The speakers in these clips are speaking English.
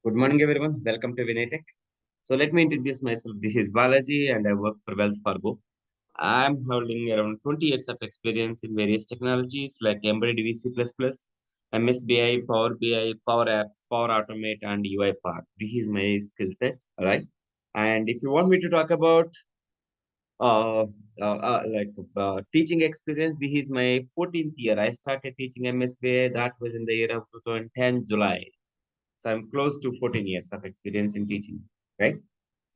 Good morning, everyone. Welcome to Vinaytech. So let me introduce myself. This is Balaji, and I work for Wells Fargo. I'm holding around 20 years of experience in various technologies like embedded VC++, MSBI, Power BI, Power Apps, Power Automate, and UiPath. This is my skill set. All right. And if you want me to talk about uh, teaching experience, this is my 14th year. I started teaching MSBI. That was in the year of 2010 July. So I'm close to 14 years of experience in teaching, right?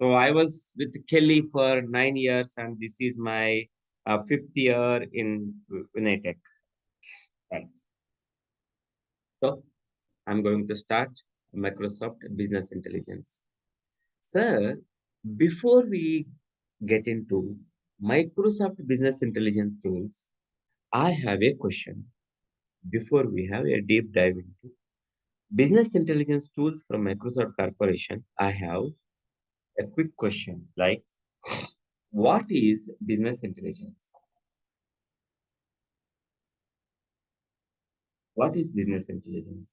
So I was with Kelly for 9 years, and this is my fifth year in Vinaytech, right? So I'm going to start Microsoft Business Intelligence. Sir, before we get into Microsoft Business Intelligence tools, I have a question before we have a deep dive into business intelligence tools from Microsoft Corporation. I have a quick question like, what is business intelligence? What is business intelligence?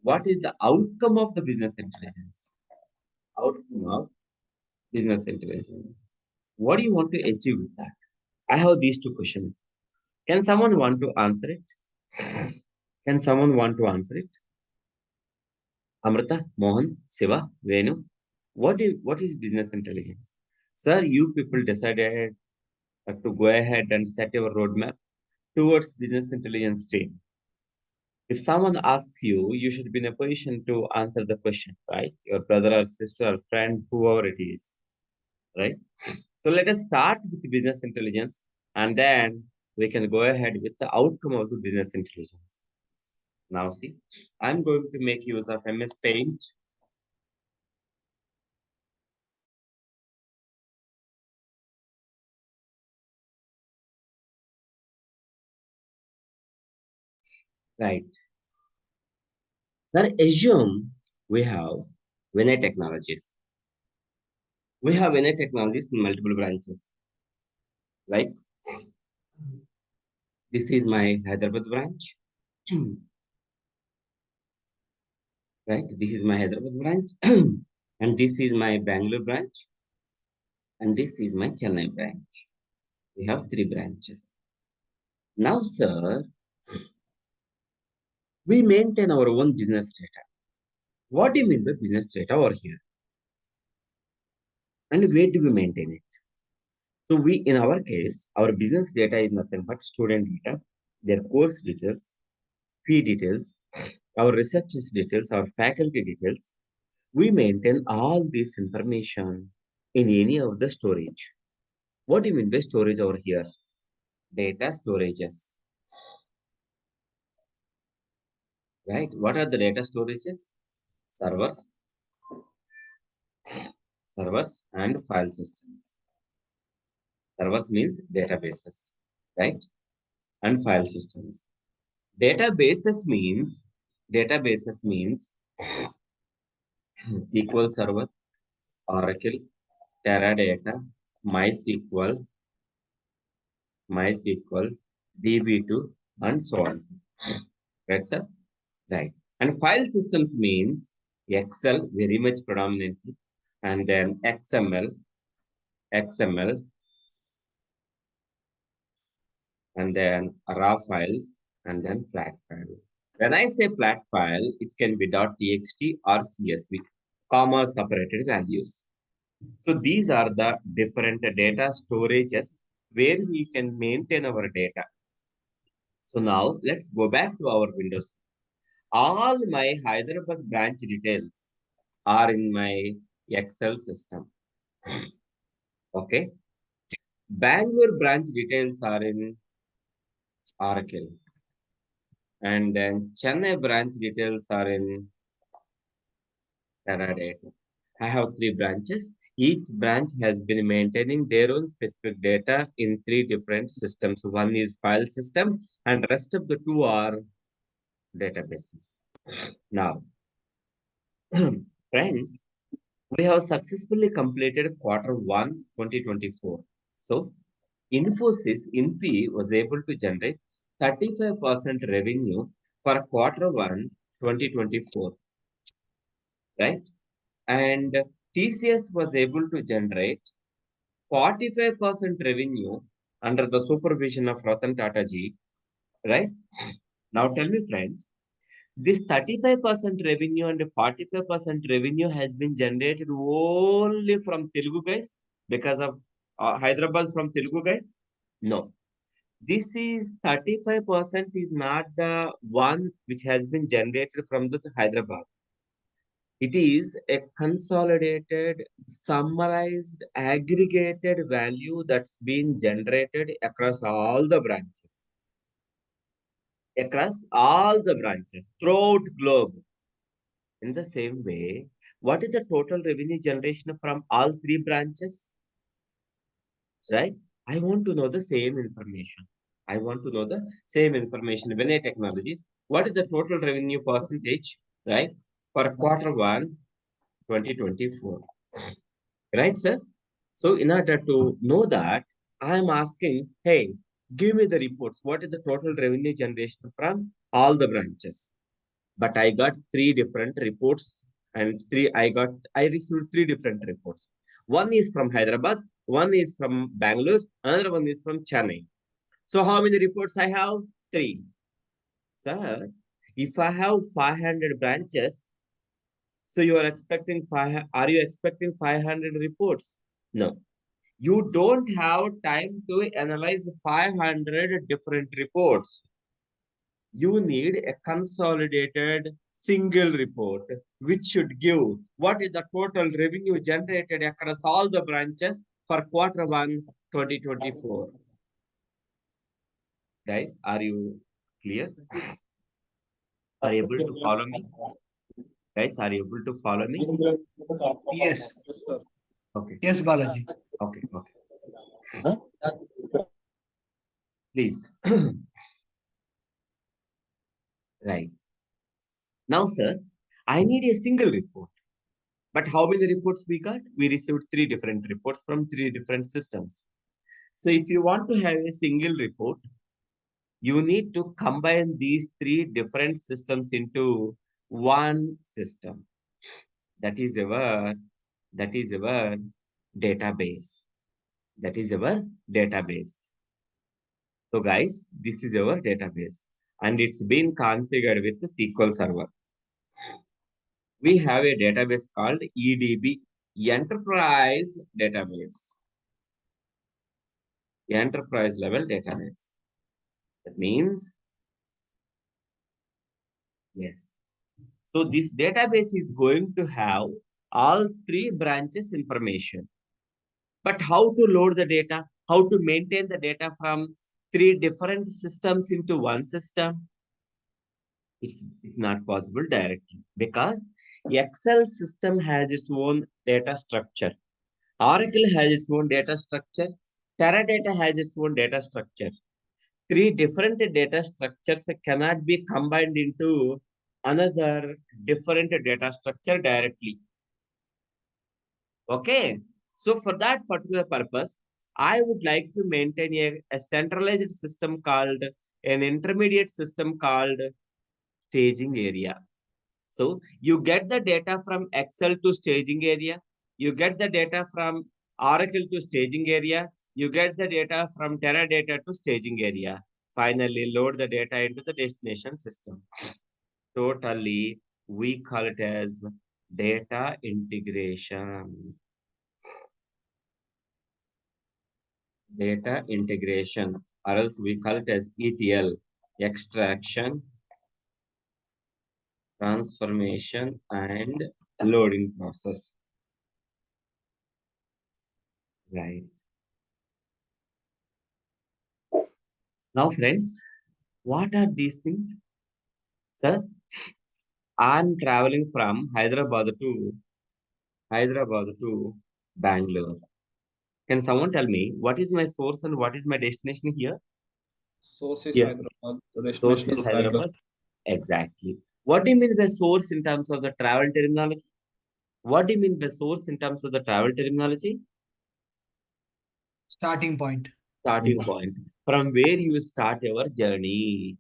What is the outcome of the business intelligence? Outcome of business intelligence. What do you want to achieve with that? I have these two questions. Can someone want to answer it? Can someone want to answer it? Amrita, Mohan, Siva, Venu. What is business intelligence? Sir, you people decided to go ahead and set your roadmap towards business intelligence team. If someone asks you, you should be in a position to answer the question, right? Your brother or sister or friend, whoever it is, right? So let us start with the business intelligence and then we can go ahead with the outcome of the business intelligence. Now, see, I'm going to make use of MS Paint. Right. Then assume we have Vinay Technologies. We have Vinay Technologies in multiple branches. Like this is my Hyderabad branch. Right? This is my Hyderabad branch, and this is my Bangalore branch, and this is my Chennai branch. We have three branches. Now, sir, we maintain our own business data. What do you mean by business data over here? And where do we maintain it? So, in our case, our business data is nothing but student data, their course details, fee details, our researchers details, our faculty details. We maintain all this information in any of the storage. What do you mean by storage over here? Data storages, right? What are the data storages? Servers, servers and file systems. Servers means databases, right? And file systems. Databases means databases means SQL Server, Oracle, Teradata, MySQL, MySQL, DB2, and so on. Right, sir? Right. And file systems means Excel very much predominantly, and then XML, and then raw files, and then flat files. When I say flat file, it can be .txt or CSV, comma separated values. So these are the different data storages where we can maintain our data. So now let's go back to our Windows. All my Hyderabad branch details are in my Excel system. Okay. Bangalore branch details are in Oracle. And then Chennai branch details are in Teradata. I have three branches. Each branch has been maintaining their own specific data in three different systems. One is file system, and rest of the two are databases. Now, friends, we have successfully completed Q1 2024. So, Infosys Infi was able to generate 35% revenue for Q1 2024, right? And TCS was able to generate 45% revenue under the supervision of Ratan Tata ji, right? Now tell me, friends, this 35% revenue and 45% revenue has been generated only from Telugu guys because of Hyderabad from Telugu guys? No. This is 35% is not the one which has been generated from the Hyderabad. It is a consolidated, summarized, aggregated value that's been generated across all the branches. Across all the branches throughout globe. In the same way, what is the total revenue generation from all three branches? Right? I want to know the same information. I want to know the same information. Vinay Technologies, what is the total revenue percentage, right, for quarter one, 2024? Right, sir? So, in order to know that, I am asking, hey, give me the reports. What is the total revenue generation from all the branches? But I got three different reports, and I received three different reports. One is from Hyderabad, one is from Bangalore, another one is from Chennai. So how many reports I have? Three. Sir, if I have 500 branches, so you are expecting are you expecting 500 reports? No. You don't have time to analyze 500 different reports. You need a consolidated single report which should give what is the total revenue generated across all the branches for quarter one 2024. Guys, are you clear? Are you able to follow me? Guys, are you able to follow me? Yes. Okay, Yes, Balaji. okay, okay. Please. Right. Now, sir, I need a single report. But how many reports we got? We received three different reports from three different systems. So if you want to have a single report, you need to combine these three different systems into one system. That is our that is our database. That is our database. So guys, this is our database and it's been configured with the SQL Server. We have a database called EDB, Enterprise Database. Enterprise level database. That means, yes. So this database is going to have all three branches information. But how to load the data? How to maintain the data from three different systems into one system? It's not possible directly because Excel system has its own data structure. Oracle has its own data structure. Teradata has its own data structure. Three different data structures cannot be combined into another different data structure directly. Okay. So for that particular purpose, I would like to maintain a centralized system called an intermediate system called staging area. So you get the data from Excel to staging area. You get the data from Oracle to staging area. You get the data from Teradata to staging area. Finally, load the data into the destination system. Totally, we call it as data integration. Data integration, or else we call it as ETL, extraction, transformation, and loading process. Right. Now, friends, what are these things? Sir, I'm traveling from Hyderabad to Bangalore. Can someone tell me what is my source and what is my destination here? Source is Here, Hyderabad, the source destination is is Bangalore. Hyderabad. Exactly. What do you mean by source in terms of the travel terminology? What do you mean by source in terms of the travel terminology? Starting point. Starting point. From where you start your journey.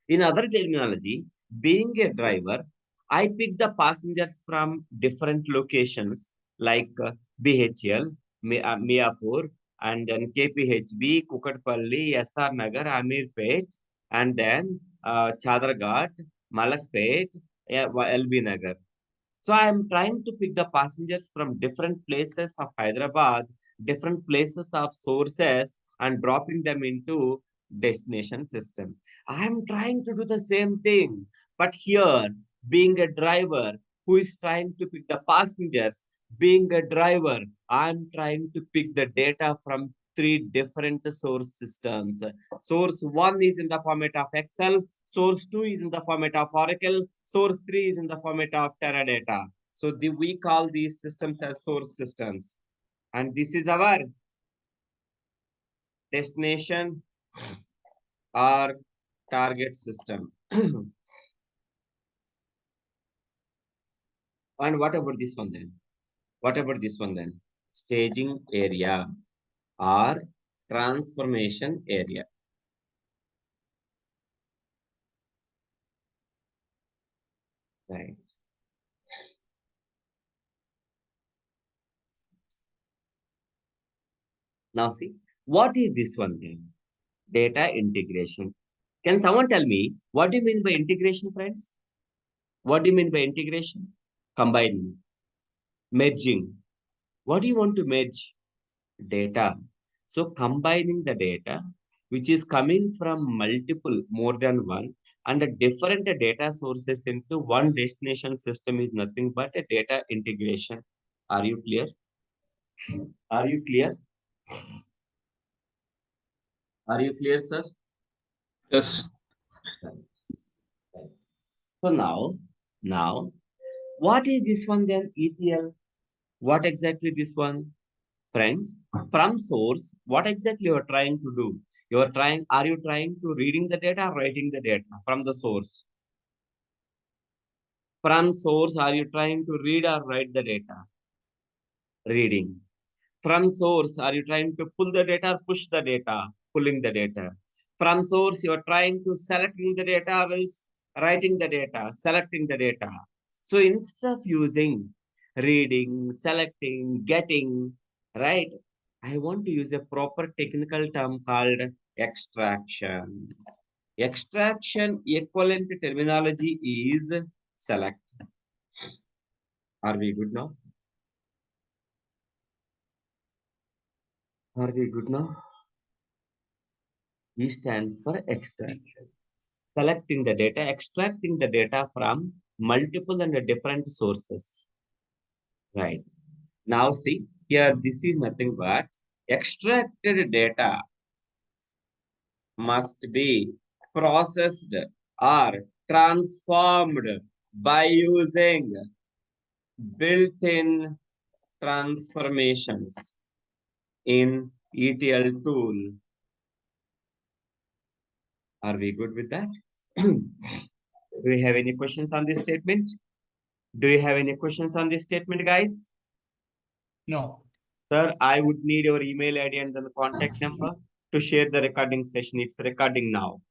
In other terminology, being a driver, I pick the passengers from different locations like BHL, Miapur, and then KPHB, Kukatpalli, SR Nagar, Amirpet, and then Chadarghat, Malakpet, LB Nagar. So I am trying to pick the passengers from different places of Hyderabad, different places of sources, and dropping them into destination system. I am trying to do the same thing, but here, being a driver who is trying to pick the passengers, being a driver, I am trying to pick the data from three different source systems. Source 1 is in the format of Excel, source 2 is in the format of Oracle, source 3 is in the format of Teradata. So we call these systems as source systems. And this is our destination or target system. And what about this one then? What about this one then? Staging area or transformation area. Right. Now see, what is this one then? Data integration. Can someone tell me what do you mean by integration, friends? What do you mean by integration? Combining, merging. What do you want to merge? Data. So combining the data, which is coming from multiple, more than one, and a different data sources into one destination system is nothing but a data integration. Are you clear? Are you clear? Are you clear, sir? Yes. Right, right. So now, what is this one then? ETL. What exactly this one? Friends, from source, what exactly you are trying to do? Are you trying to reading the data or writing the data from the source? From source, are you trying to read or write the data? Reading. From source, are you trying to pull the data or push the data? Pulling the data. From source, you are trying to selecting the data or else writing the data, selecting the data. So instead of using reading, selecting, getting, right? I want to use a proper technical term called extraction. Extraction equivalent terminology is select. Are we good now? Are we good now? E stands for extraction. Collecting the data, extracting the data from multiple and different sources. Right. Now see, here this is nothing but extracted data must be processed or transformed by using built-in transformations in ETL tool. Are we good with that? Do we have any questions on this statement? Do you have any questions on this statement, guys? No. Sir, I would need your email ID and the contact number to share the recording session. It's recording now.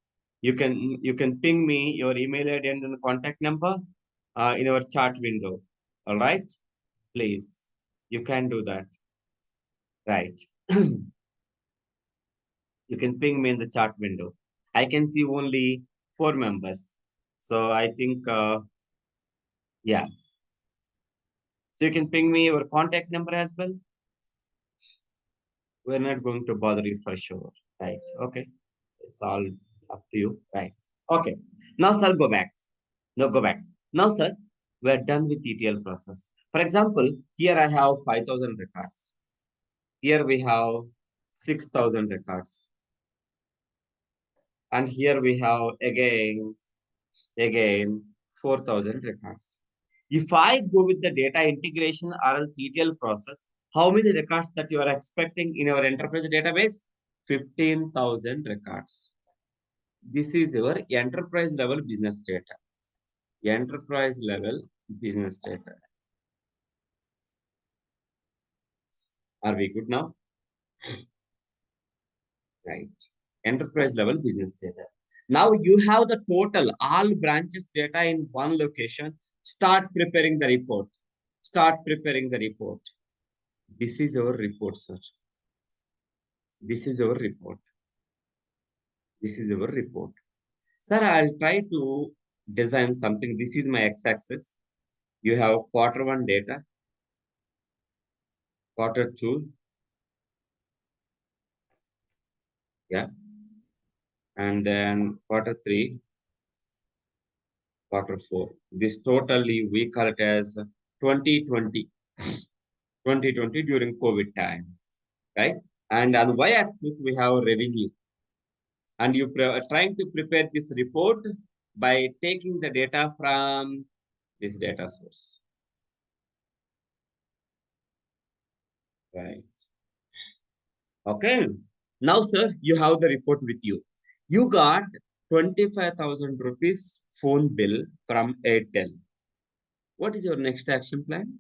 You can ping me your email ID and then the contact number in our chat window. All right, please. You can do that. Right. You can ping me in the chat window. I can see only 4 members, so I think yes. So you can ping me your contact number as well. We're not going to bother you for sure. Right. Okay. It's all up to you. Right. Okay. Now, sir, go back. No, go back. Now, sir, we're done with ETL process. For example, here I have 5,000 records. Here we have 6,000 records. And here we have again 4,000 records. If I go with the data integration or else ETL process, how many records that you are expecting in your enterprise database? 15,000 records. This is your enterprise level business data. Enterprise level business data. Are we good now? Right. Enterprise level business data. Now you have the total all branches data in one location. Start preparing the report. Start preparing the report. This is our report, sir. This is our report. This is our report. Sir, I'll try to design something. This is my x-axis. You have quarter one data, quarter two, yeah, and then quarter three, quarter four. This totally we call it as 2020, 2020 during COVID time, right? And on y-axis we have revenue, and you are trying to prepare this report by taking the data from this data source, right? Okay. Now, sir, you have the report with you. You got 25,000 rupees phone bill from Airtel. What is your next action plan?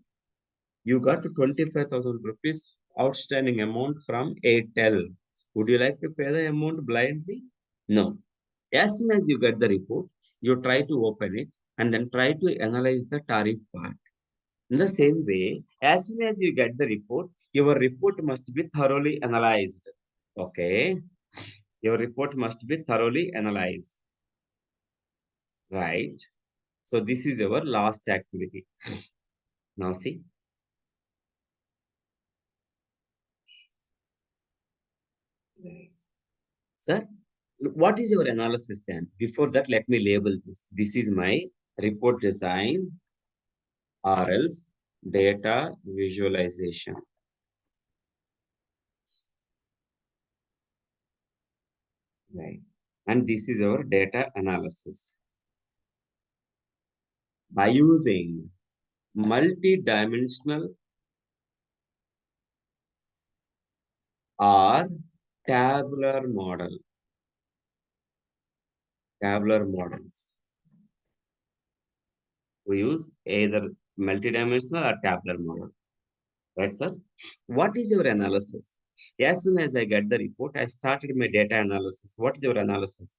You got 25,000 rupees outstanding amount from Airtel. Would you like to pay the amount blindly? No. As soon as you get the report, you try to open it and then try to analyze the tariff part. In the same way, as soon as you get the report, your report must be thoroughly analyzed. Okay. Your report must be thoroughly analyzed. Right. So this is our last activity. Now see. Right. Sir, what is your analysis then? Before that, let me label this. This is my report design or else data visualization. Right. And this is our data analysis. By using multi-dimensional or tabular model, tabular models. We use either multidimensional or tabular model. Right, sir? What is your analysis? As soon as I get the report, I started my data analysis. What is your analysis?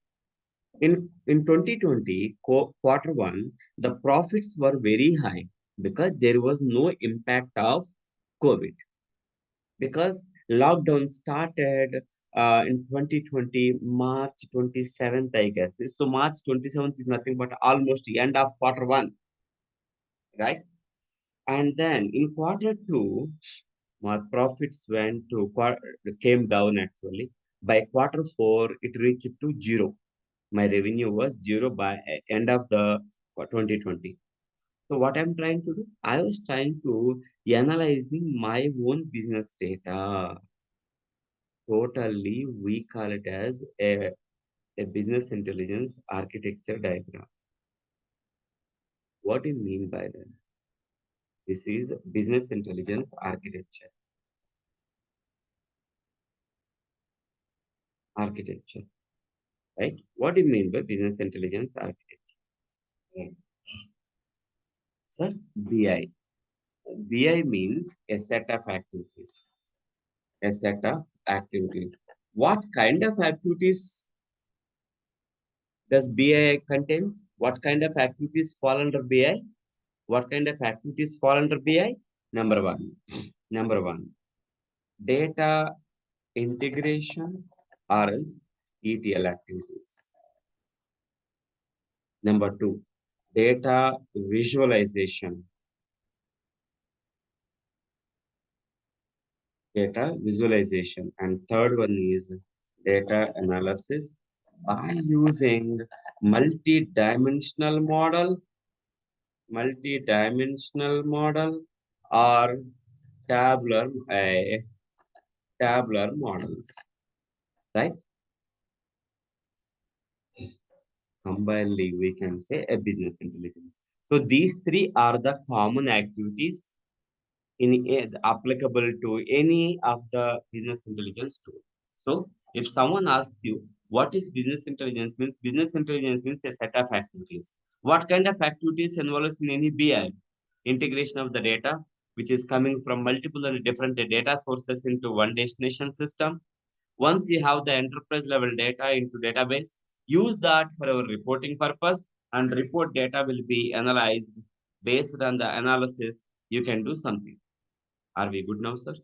In 2020, quarter one, the profits were very high because there was no impact of COVID. Because lockdown started in 2020, March 27th, I guess. So March 27th is nothing but almost the end of quarter one, right? And then in quarter two, my profits came down actually. By quarter four, it reached to zero. My revenue was zero by end of the 2020. So what I'm trying to do, I was trying to analyzing my own business data. Totally, we call it as a business intelligence architecture diagram. What do you mean by that? This is business intelligence architecture. Architecture. Right? What do you mean by business intelligence architecture? Right. Sir, BI. BI means a set of activities. A set of activities. What kind of activities does BI contains? What kind of activities fall under BI? What kind of activities fall under BI? Number one. Number one. Data integration or else ETL activities. Number two. Data visualization. Data visualization. And third one is data analysis by using multi-dimensional model or tabular tabular models, right? Combinedly, we can say a business intelligence. So these three are the common activities applicable to any of the business intelligence tool. So if someone asks you what is business intelligence means a set of activities. What kind of activities involves in any BI? Integration of the data, which is coming from multiple and different data sources into one destination system. Once you have the enterprise level data into database, use that for our reporting purpose and report data will be analyzed Based on the analysis, you can do something. Are we good now, sir?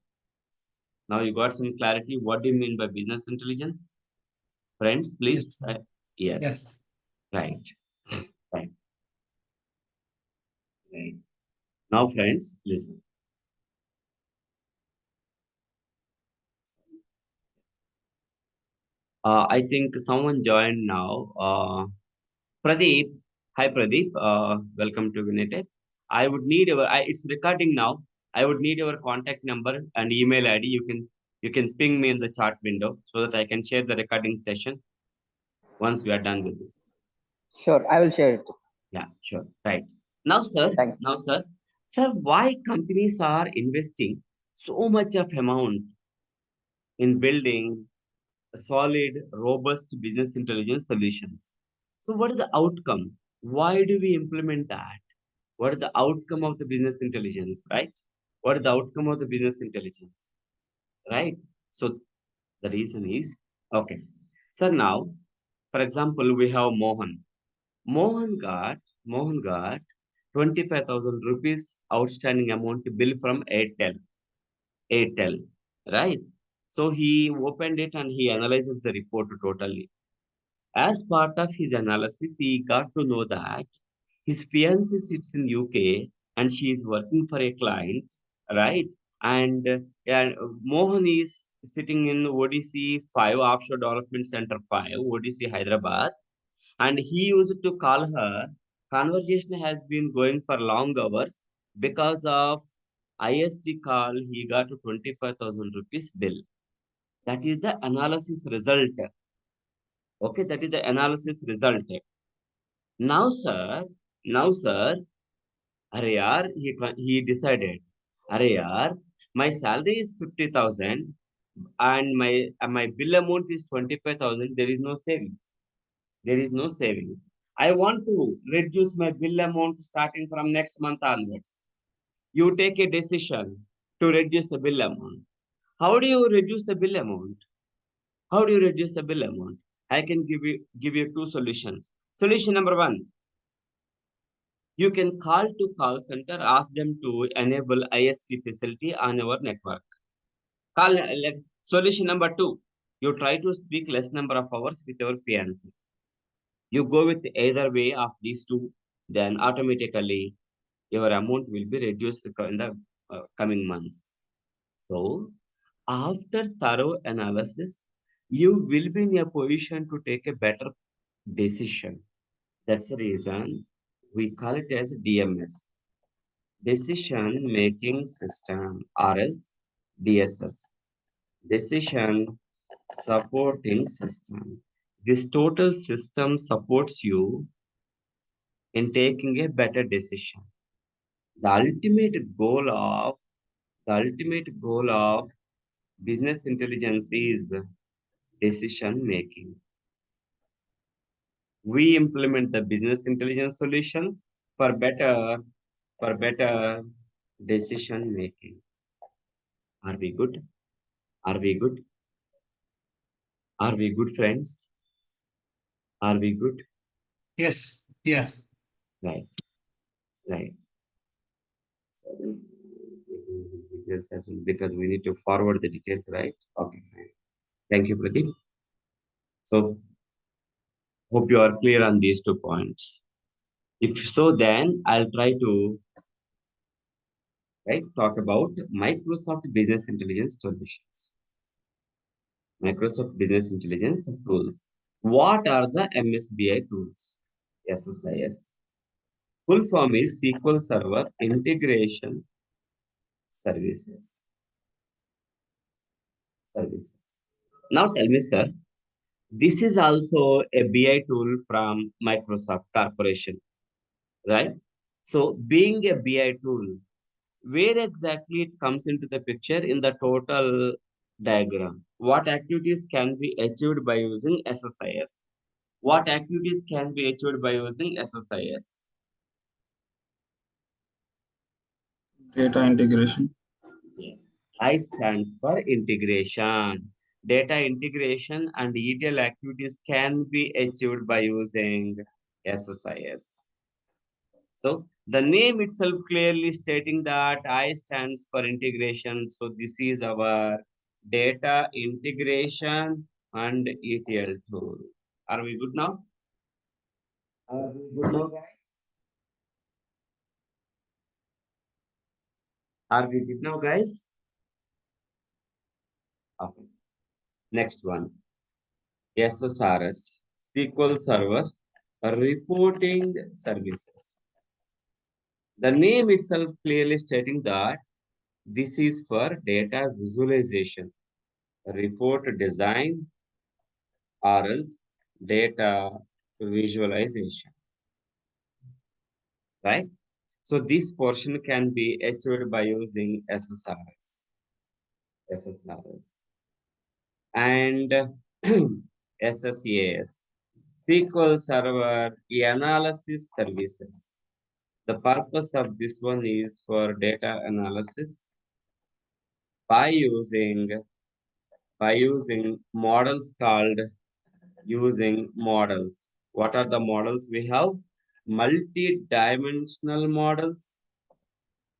Now you got some clarity. What do you mean by business intelligence? Friends, Yes. please. Yes. Yes. Right. Right. Right. Now, friends, listen. I think someone joined now. Pradeep. Hi, Pradeep. Welcome to Vinaytech. I would need it's recording now. I would need your contact number and email ID. You can ping me in the chat window so that I can share the recording session once we are done with this. Sure, I will share it. Yeah, sure. Right. Now, sir. Thanks. Now, sir. Sir, why companies are investing so much of amount in building solid, robust business intelligence solutions? So, what is the outcome? Why do we implement that? What is the outcome of the business intelligence, right? What is the outcome of the business intelligence, right? So, the reason is okay. So, now, for example, we have Mohan. Mohan got 25,000 rupees outstanding amount bill from Airtel, right? So, he opened it and he analyzed the report totally. As part of his analysis, he got to know that his fiancée sits in UK and she is working for a client, right? And Mohan is sitting in ODC 5 Offshore Development Center 5, ODC Hyderabad, and he used to call her. Conversation has been going for long hours because of ISD call. He got 25,000 rupees bill. That is the analysis result. Okay, that is the analysis result. Now, sir, now, sir, अरे यार he decided, अरे यार, my salary is 50,000 and my bill amount is 25,000. There is no savings. There is no savings. I want to reduce my bill amount starting from next month onwards. You take a decision to reduce the bill amount. How do you reduce the bill amount? How do you reduce the bill amount? I can give you two solutions. Solution number one, you can call to call center, ask them to enable IST facility on your network. Solution number two, you try to speak less number of hours with your fiancé. You go with either way of these two, then automatically your amount will be reduced in the coming months. So, after thorough analysis, you will be in a position to take a better decision. That's the reason we call it as DMS, Decision Making System, or else DSS, Decision Supporting System. This total system supports you in taking a better decision. The ultimate goal of the ultimate goal of business intelligence is decision making. We implement the business intelligence solutions for better decision making. Are we good? Are we good? Are we good, friends? Are we good? Yes. Yeah. Right, right. So, details as well, because we need to forward the details, right? Okay, fine. Thank you, Pradeep. So, hope you are clear on these 2 points. If so, then I'll try to talk about Microsoft Business Intelligence solutions. Microsoft Business Intelligence tools. What are the MSBI tools? SSIS. Full form is SQL Server Integration Services. Services. Now tell me, sir, this is also a BI tool from Microsoft Corporation, right? So, being a BI tool, where exactly it comes into the picture in the total diagram? What activities can be achieved by using SSIS? What activities can be achieved by using SSIS? Data integration. Yeah. I stands for integration. Data integration and ETL activities can be achieved by using SSIS. So The name itself clearly stating that I stands for integration. So this is our data integration and ETL tool. Are we good now? Are we good now, guys? Are we good now, guys? Okay. Next one. SSRS, SQL Server Reporting Services. The name itself clearly stating that this is for data visualization, report design, or else data visualization, right? So this portion can be achieved by using SSRS, and SSAS, SQL Server Analysis Services. The purpose of this one is for data analysis by using models called using models. What are the models we have? Multi-dimensional models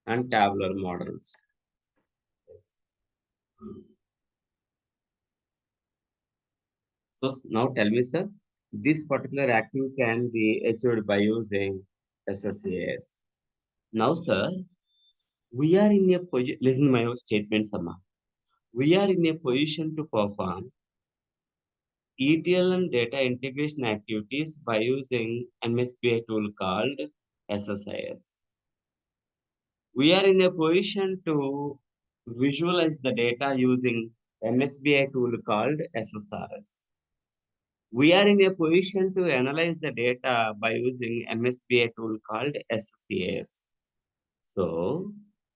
and tabular models. So now tell me, sir, this particular active can be achieved by using SSAS. Now, sir, we are in a position, listen to my statement, Sama. We are in a position to perform ETL and data integration activities by using MSBI tool called SSIS. We are in a position to visualize the data using MSBI tool called SSRS. We are in a position to analyze the data by using MSBI tool called SCAS. So,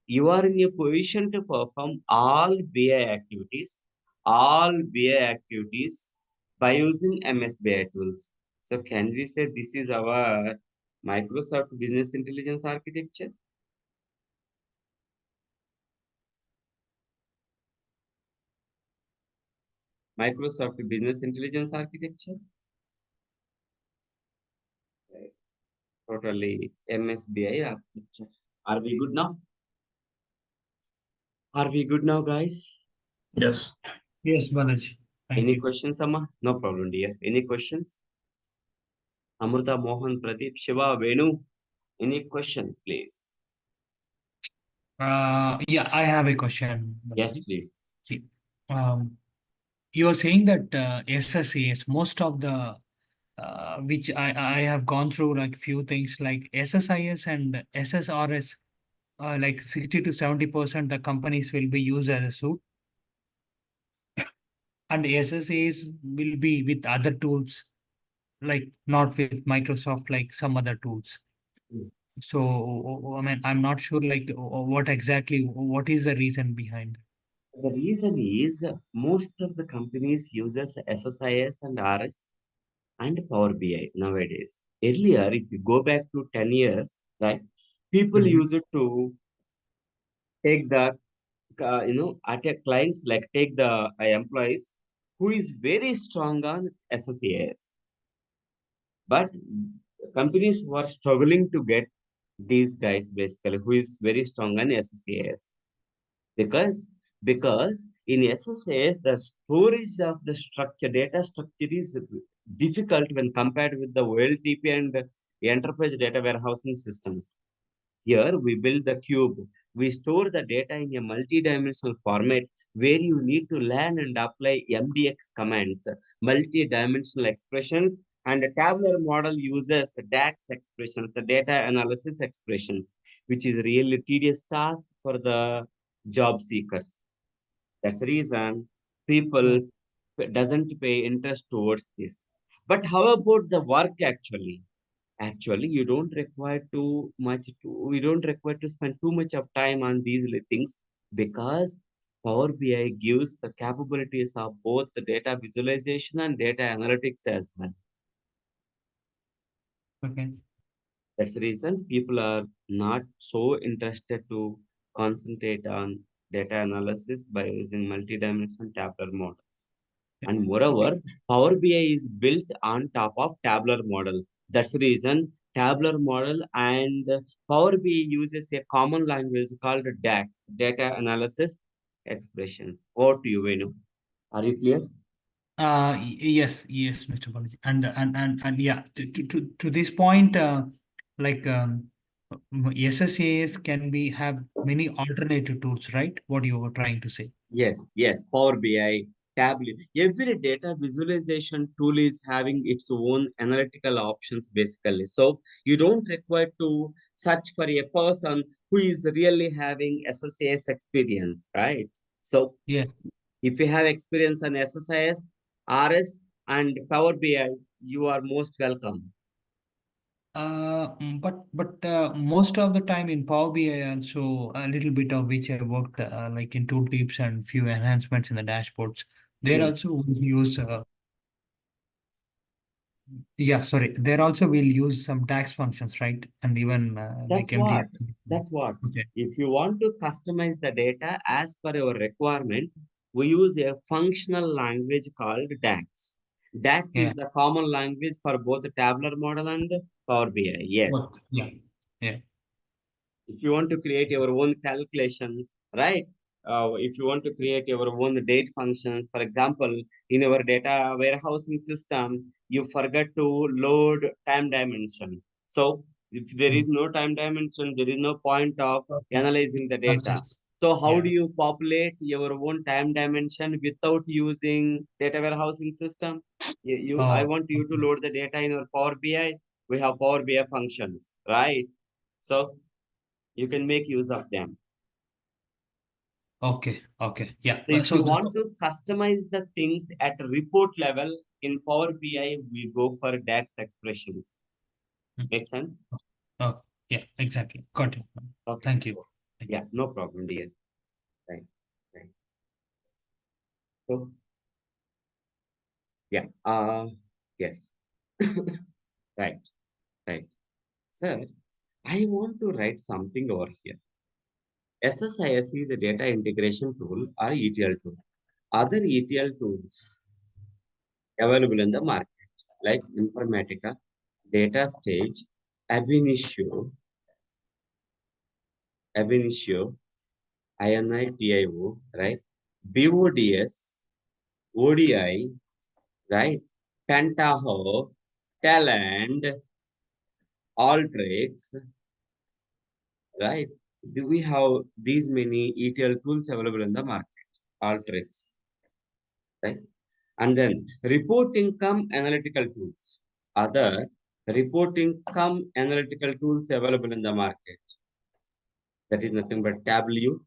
you are in a position to perform all BI activities by using MSBI tools. So, can we say this is our Microsoft Business Intelligence architecture? Microsoft Business Intelligence architecture? Right. Totally MSBI architecture. Are we good now? Are we good now, guys? Yes. Yes, Balaji. Thank Any you. questions, Amma? No problem, dear. Any questions? Amrita, Mohan, Pradeep, Shiva, Venu. Any questions, please? Yeah, I have a question, Yes, Balaji. please. See, you are saying that SSAS, most of the which I have gone through like few things like SSIS and SSRS, like 60 to 70% the companies will be used as a suit, and SSAS will be with other tools, like not with Microsoft, like some other tools. Mm. So I mean, I'm not sure like what exactly what is the reason behind. The reason is most of the companies uses SSIS and RS and Power BI nowadays. Earlier, if you go back to 10 years, right, people Mhm. used to take the, at a clients, like take the employees who is very strong on SSAS. But companies were struggling to get these guys basically who is very strong on SSAS, because in SSAS the storage of the structure data structure is difficult when compared with the OLTP and enterprise data warehousing systems. Here we build the cube. We store the data in a multi-dimensional format where you need to learn and apply MDX commands, multi-dimensional expressions, and a tabular model uses DAX expressions, the data analysis expressions, which is really tedious task for the job seekers. That's the reason people Oh, doesn't pay interest towards this. But how about the work actually? Actually, you don't require to spend too much of time on these things, because Power BI gives the capabilities of both the data visualization and data analytics as well. okay. That's the reason people are not so interested to concentrate on data analysis by using multidimensional tabular models. And moreover, Power BI is built on top of tabular model. That's the reason tabular model and Power BI uses a common language called DAX, data analysis expressions. Over to you, Venu. Are you clear? Yes, Mr. Balaji. And yeah, to this point, like SSAS can be have many alternative tools, right? What you were trying to say. Yes. Power BI, Tableau. Every data visualization tool is having its own analytical options basically. So you don't require to search for a person who is really having SSAS experience, right? So Yeah. if you have experience on SSIS, RS, and Power BI, you are most welcome. But most of the time in Power BI also a little bit of which I worked like in tooltips and few enhancements in the dashboards. There Hmm. also will use yeah, sorry. There also will use some tax functions, right? And even like That's MD. what. That's what. Okay. If you want to customize the data as per your requirement, we use a functional language called DAX. DAX Yeah. is the common language for both the tabular model and Power BI. Yes. What? Yeah. Yeah. If you want to create your own calculations, right? If you want to create your own date functions, for example, in your data warehousing system, you forget to load time dimension. So if there is Mm. no time dimension, there is no point of Okay. analyzing the That's data. just So how do yeah. you populate your own time dimension without using data warehousing system? I Oh, want you to okay. load the data in your Power BI. We have Power BI functions, right? So you can make use of them. Okay. Okay. Yeah. So if So you want to customize the things at report level in Power BI, we go for DAX expressions. mm, Make sense? oh, yeah, exactly. Got it. Okay. Thank you. Thank Yeah, no problem, dear. Right. Right. So yeah. Yes. Right. Right. Sir, I want to write something over here. SSIS is a data integration tool or ETL tool. Other ETL tools available in the market, like Informatica, Data Stage, Ab initio, INITIO, right? BODS, ODI, right? Pentaho, Talent, Alteryx, right? We have these many ETL tools available in the market, Alteryx, right? And then reporting come analytical tools. Other reporting come analytical tools available in the market. That is nothing but Tableau,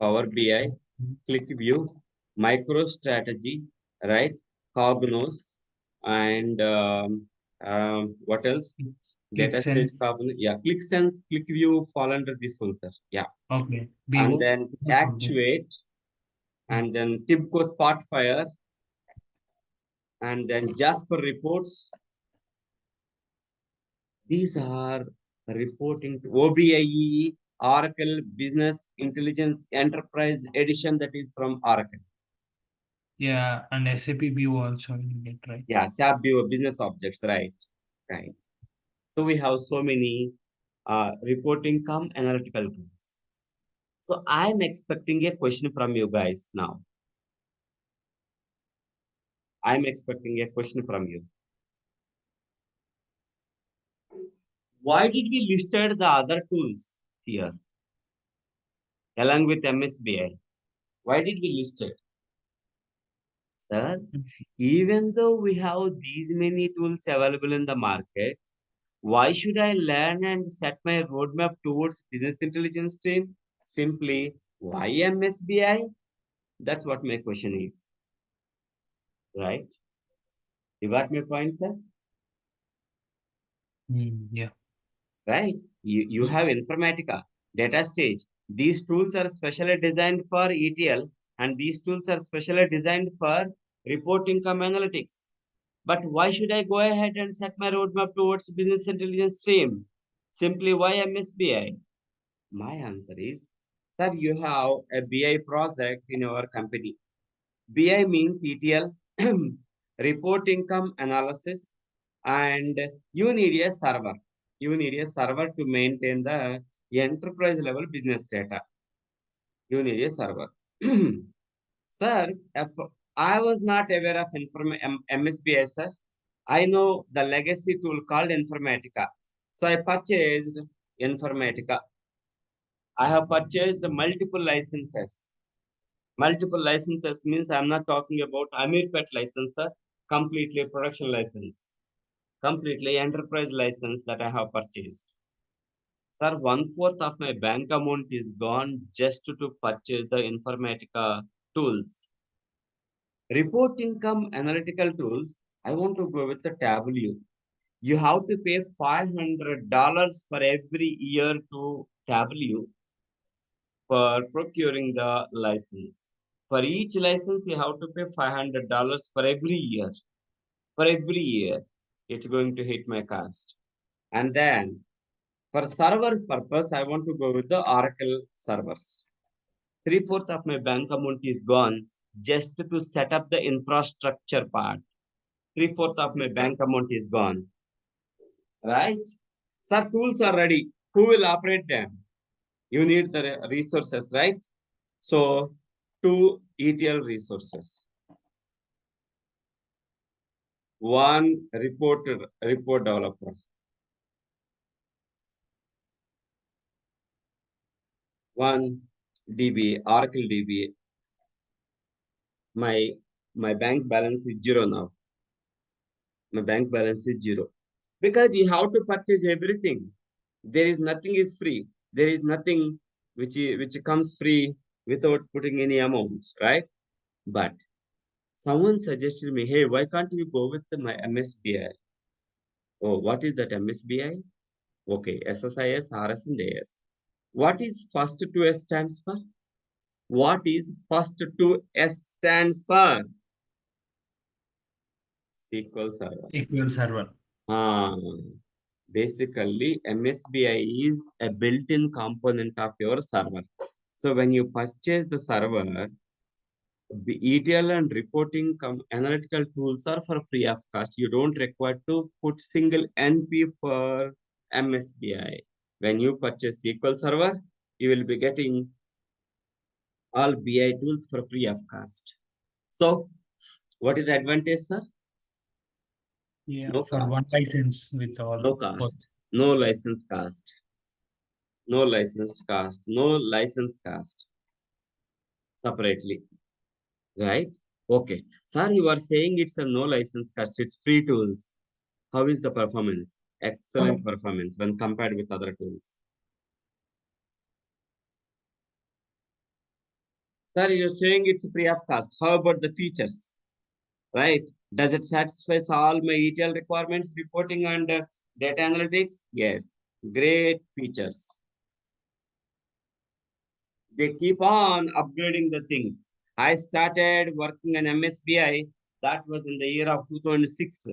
Power BI, you. ClickView, MicroStrategy, right? Cognos, and what else? Click Data stage sense. Cognos. Yeah, ClickSense, ClickView fall under this one, sir. Yeah. Okay. And BO. then Actuate, Mm. and then Tibco Spotfire, and then Jasper Reports. These are reporting to OBIE, Oracle Business Intelligence Enterprise Edition, that is from Oracle. Yeah, and SAP BO also you get right. Yeah, SAP BO business objects, right? Right. So we have so many reporting come analytical tools. So I'm expecting a question from you guys now. I'm expecting a question from you. Why did we listed the other tools here along with MSBI? Why did we list it? Sir, Mm. even though we have these many tools available in the market, why should I learn and set my roadmap towards business intelligence team? Simply, why MSBI? That's what my question is. Right? You got my point, sir? Yeah. Right? You Mm. have Informatica, Data Stage. These tools are specially designed for ETL, and these tools are specially designed for reporting come analytics. But why should I go ahead and set my roadmap towards business intelligence stream? Simply, why MSBI? My answer is, sir, you have a BI project in your company. BI means ETL, report income analysis, and you need a server. You need a server to maintain the enterprise level business data. You need a server. Sir, I was not aware of MSBI, sir. I know the legacy tool called Informatica. So I purchased Informatica. I have purchased multiple licenses. Multiple licenses means I'm not talking about Amirpet license, sir. Completely production license. Completely enterprise license that I have purchased. Sir, one-fourth of my bank amount is gone just to purchase the Informatica tools. Report income analytical tools, I want to go with the Tableau. You have to pay $500 for every year to Tableau for procuring the license. For each license, you have to pay $500 for every year. For every year, it's going to hit my cost. And then for servers purpose, I want to go with the Oracle servers. Three-fourths of my bank amount is gone just to set up the infrastructure part. Three-fourths of my bank amount is gone. Right? Sir, tools are ready. Who will operate them? You need the resources, right? So, two ETL resources. One report developer. One DB, Oracle DB. My my bank balance is zero now. My bank balance is zero. Because you have to purchase everything. There is nothing is free. There is nothing which comes free without putting any amounts, right? But someone suggested me, hey, why can't you go with my MSBI? Oh, what is that MSBI? Okay, SSIS, RS, and AS. What is first two S stands for? What is first two S stands for? SQL Server. SQL Server. Ah, basically, MSBI is a built-in component of your server. So when you purchase the server, the ETL and reporting analytical tools are for free of cost. You don't require to put single NP for MSBI. When you purchase SQL Server, you will be getting all BI tools for free of cost. So, what is the advantage, sir? Yeah, No for one cost. license with all. No cost. No license cost. No licensed cost. No license cost separately. Right? Okay. Sir, you are saying it's a no license cost. It's free tools. How is the performance? Excellent performance when compared with other tools. Sir, you're saying it's free of cost. How about the features? Right? Does it satisfy all my ETL requirements, reporting and data analytics? Yes. Great features. They keep on upgrading the things. I started working on MSBI. That was in the year of 2006.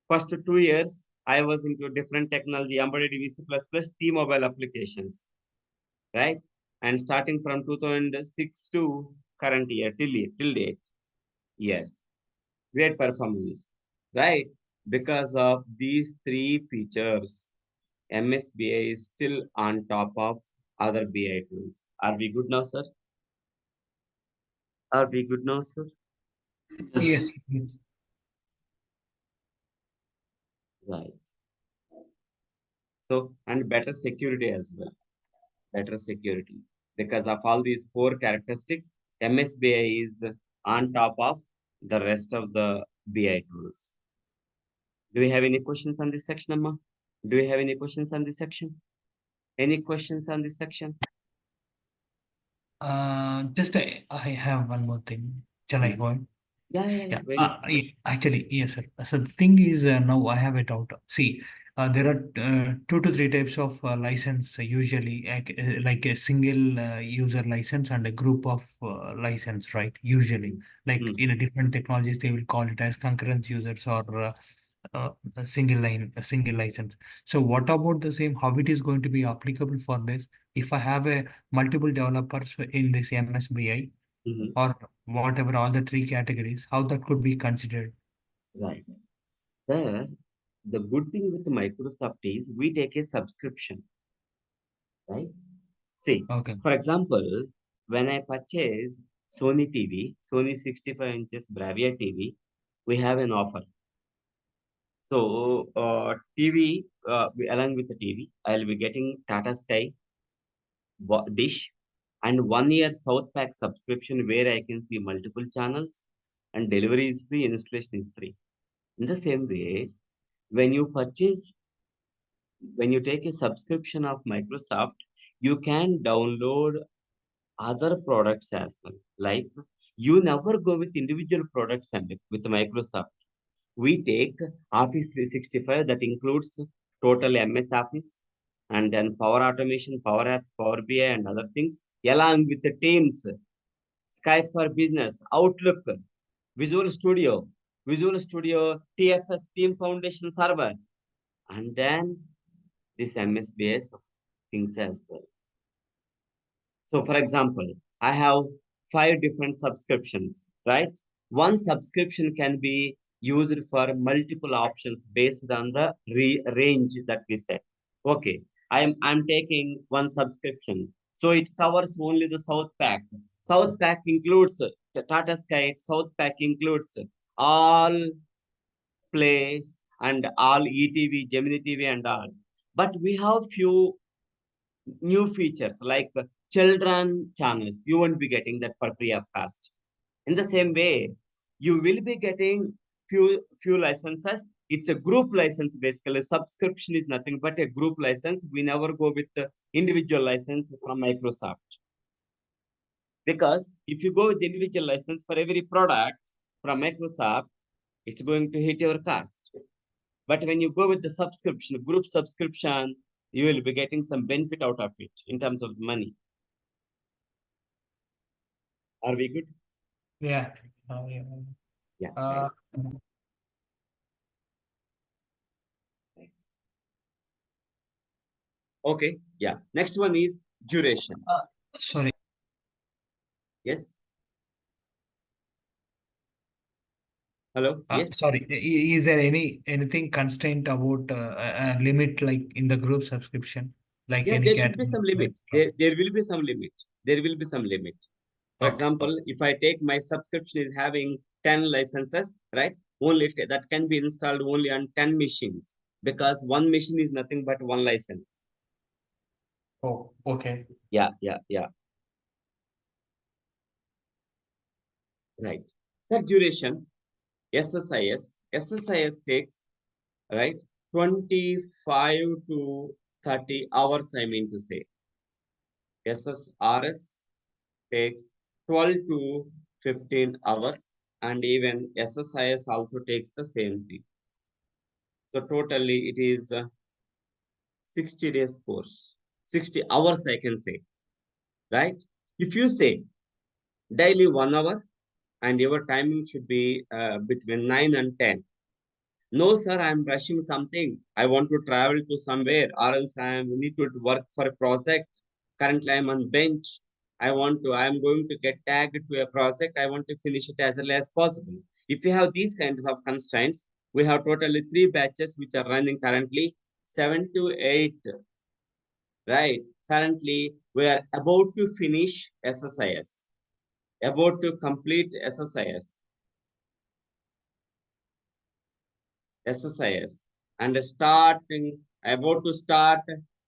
First 2 years, I was into different technology, embedded VC++, T-Mobile applications, right? And starting from 2006 to current year, till date, yes, great performance, right? Because of these three features, MSBI is still on top of other BI tools. Are we good now, sir? Are we good now, sir? Yes. Right. So, and better security as well. Better security. Because of all these four characteristics, MSBI is on top of the rest of the BI tools. Do we have any questions on this section, Amma? Do we have any questions on this section? Any questions on this section? Just I have one more thing. Shall I Mhm. go on? Yeah. Yeah, Very. actually, yes, sir. So the thing is, now I have it out. See, there are 2 to 3 types of license usually, like a single user license and a group of license, right? Usually, like Mhm. in a different technologies, they will call it as concurrent users or a single license. So what about the same? How it is going to be applicable for this? If I have a multiple developers in this MSBI, Mhm. or whatever all the three categories, how that could be considered? Right. Sir, the good thing with Microsoft is we take a subscription, right? See, Okay. for example, when I purchase Sony TV, Sony 65 inches Bravia TV, we have an offer. So, TV, along with the TV, I'll be getting Tata Sky dish and 1 year South Pack subscription where I can see multiple channels and delivery is free, installation is free. In the same way, when you purchase, when you take a subscription of Microsoft, you can download other products as well. Like you never go with individual products and with Microsoft. We take Office 365 that includes total MS Office and then Power Automation, Power Apps, Power BI, and other things, along with the Teams, Skype for Business, Outlook, Visual Studio, Visual Studio, TFS, Team Foundation Server, and then this MSBS things as well. So, for example, I have 5 different subscriptions, right? One subscription can be used for multiple options based on the range that we set. Okay, I'm taking one subscription, so it covers only the South Pack. South Pack includes the Tata Sky. South Pack includes all plays and all ETV, Gemini TV, and all. But we have few new features like children channels. You won't be getting that for free of cost. In the same way, you will be getting few licenses. It's a group license basically. Subscription is nothing but a group license. We never go with the individual license from Microsoft, because if you go with the individual license for every product from Microsoft, it's going to hit your cost. But when you go with the subscription, group subscription, you will be getting some benefit out of it in terms of money. Are we good? Yeah. Yeah. Yeah, right. Uh, Right. Okay, yeah. Next one is duration. Sorry. Yes. Hello. Yes. Sorry. Is there anything constraint about a limit like in the group subscription, like Yeah, any there should be category? some limit. There will be some limit. There will be some limit. For Okay. example, if I take my subscription is having 10 licenses, right? Only that can be installed only on 10 machines, because one machine is nothing but one license. Oh, okay. Yeah, yeah, yeah. Right. So duration, SSIS. SSIS takes, right, 25 to 30 hours, I mean to say. SSRS takes 12 to 15 hours, and even SSIS also takes the same thing. So totally it is 60 days course, 60 hours I can say, right? If you say daily 1 hour and your timing should be between 9 and 10. No, sir, I'm rushing something. I want to travel to somewhere, or else I need to work for a project. Currently, I'm on bench. I'm going to get tagged to a project. I want to finish it as early as possible. If you have these kinds of constraints, we have totally 3 batches which are running currently, 7 to 8, right? Currently, we are about to finish SSIS, about to complete SSIS, and about to start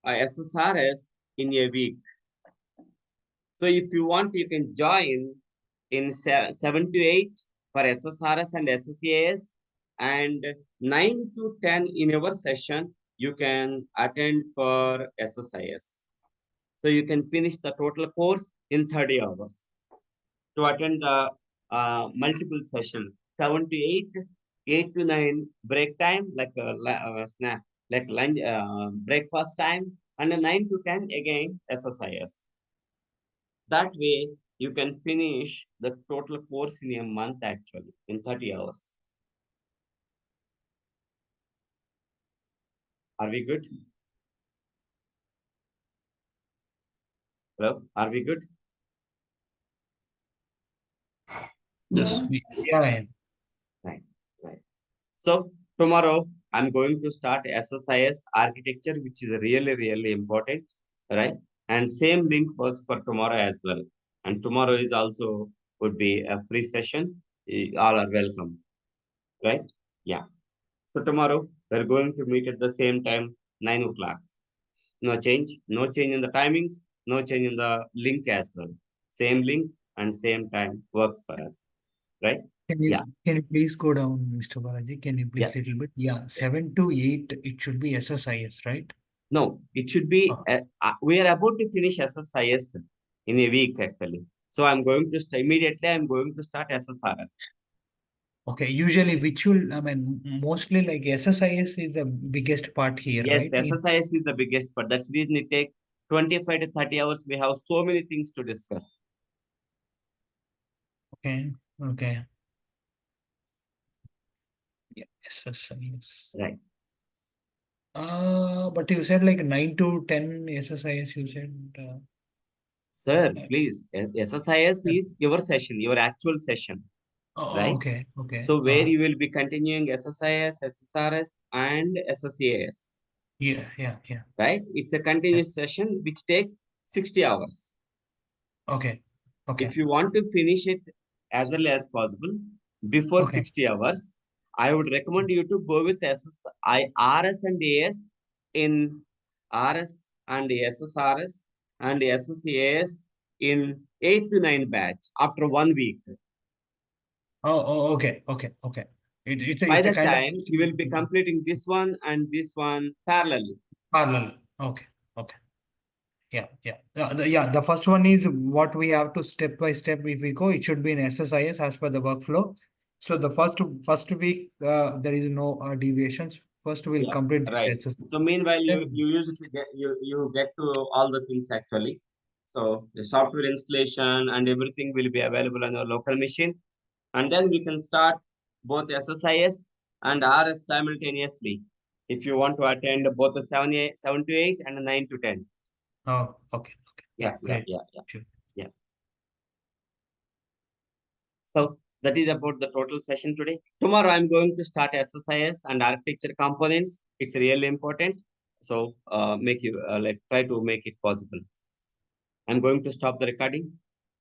SSRS in a week. So if you want, you can join in 7 to 8 for SSRS and SSAS, and 9 to 10 in our session you can attend for SSIS. So you can finish the total course in 30 hours to attend the multiple sessions. 7 to 8, 8 to 9 break time, like snack, like lunch, breakfast time, and a 9 to 10 again SSIS. That way, you can finish the total course in a month actually in 30 hours. Are we good? Hello? Are we good? Yes. Yeah. Right, right. So tomorrow I'm going to start SSIS architecture, which is really, really important, right? And same link works for tomorrow as well. And tomorrow is also would be a free session. All are welcome, right? Yeah. So tomorrow we're going to meet at the same time, 9 o'clock. No change, no change in the timings, no change in the link as well. Same link and same time works for us, right? Can you Yeah, can you please go down, Mr. Balaji? Can you yeah. please little bit? Yeah, 7 to 8. It should be SSIS, right? No, it should be, Oh, we are about to finish SSIS in a week actually. So I'm going to immediately, I'm going to start SSRS. okay. Usually, which will I mean mostly like SSIS is the biggest part here, Yes, right? SSIS is the biggest, but that's the reason it takes 25 to 30 hours. We have so many things to discuss. Okay. Okay. Yeah. SSIS. Right. But you said like 9 to 10 SSIS. You said. Sir, Uh, please, SSIS yeah. is your session, your actual session, right? Okay. Okay. So where you will be continuing SSIS, SSRS, and SSCAS, Yeah. Yeah. Yeah. right? It's a Yeah. continuous session which takes 60 hours. Okay. If Okay. you want to finish it as early as possible before Okay. 60 hours, I would recommend you to go with RS and AS in RS and SSRS and SSAS in 8 to 9 batch after 1 week. Okay. Okay. Okay. By It's a that kind of time, you will be completing this one and this one parallelly. parallel. Okay. Okay. Yeah. Yeah. Yeah. The first one is what we have to step by step. If we go, it should be in SSIS as per the workflow. So the first week, there is no deviations. First, we'll Yeah, complete this right. exercise. So meanwhile, you Then, you used to get you get to all the things actually. So the software installation and everything will be available on your local machine, and then we can start both SSIS and RS simultaneously. If you want to attend both the 7 to 8 and 9 to 10. oh, okay. Okay. Yeah. Yeah, yeah, Great. yeah, yeah, Sure. yeah. So that is about the total session today. Tomorrow I'm going to start SSIS and architecture components. It's really important. So make you try to make it possible. I'm going to stop the recording.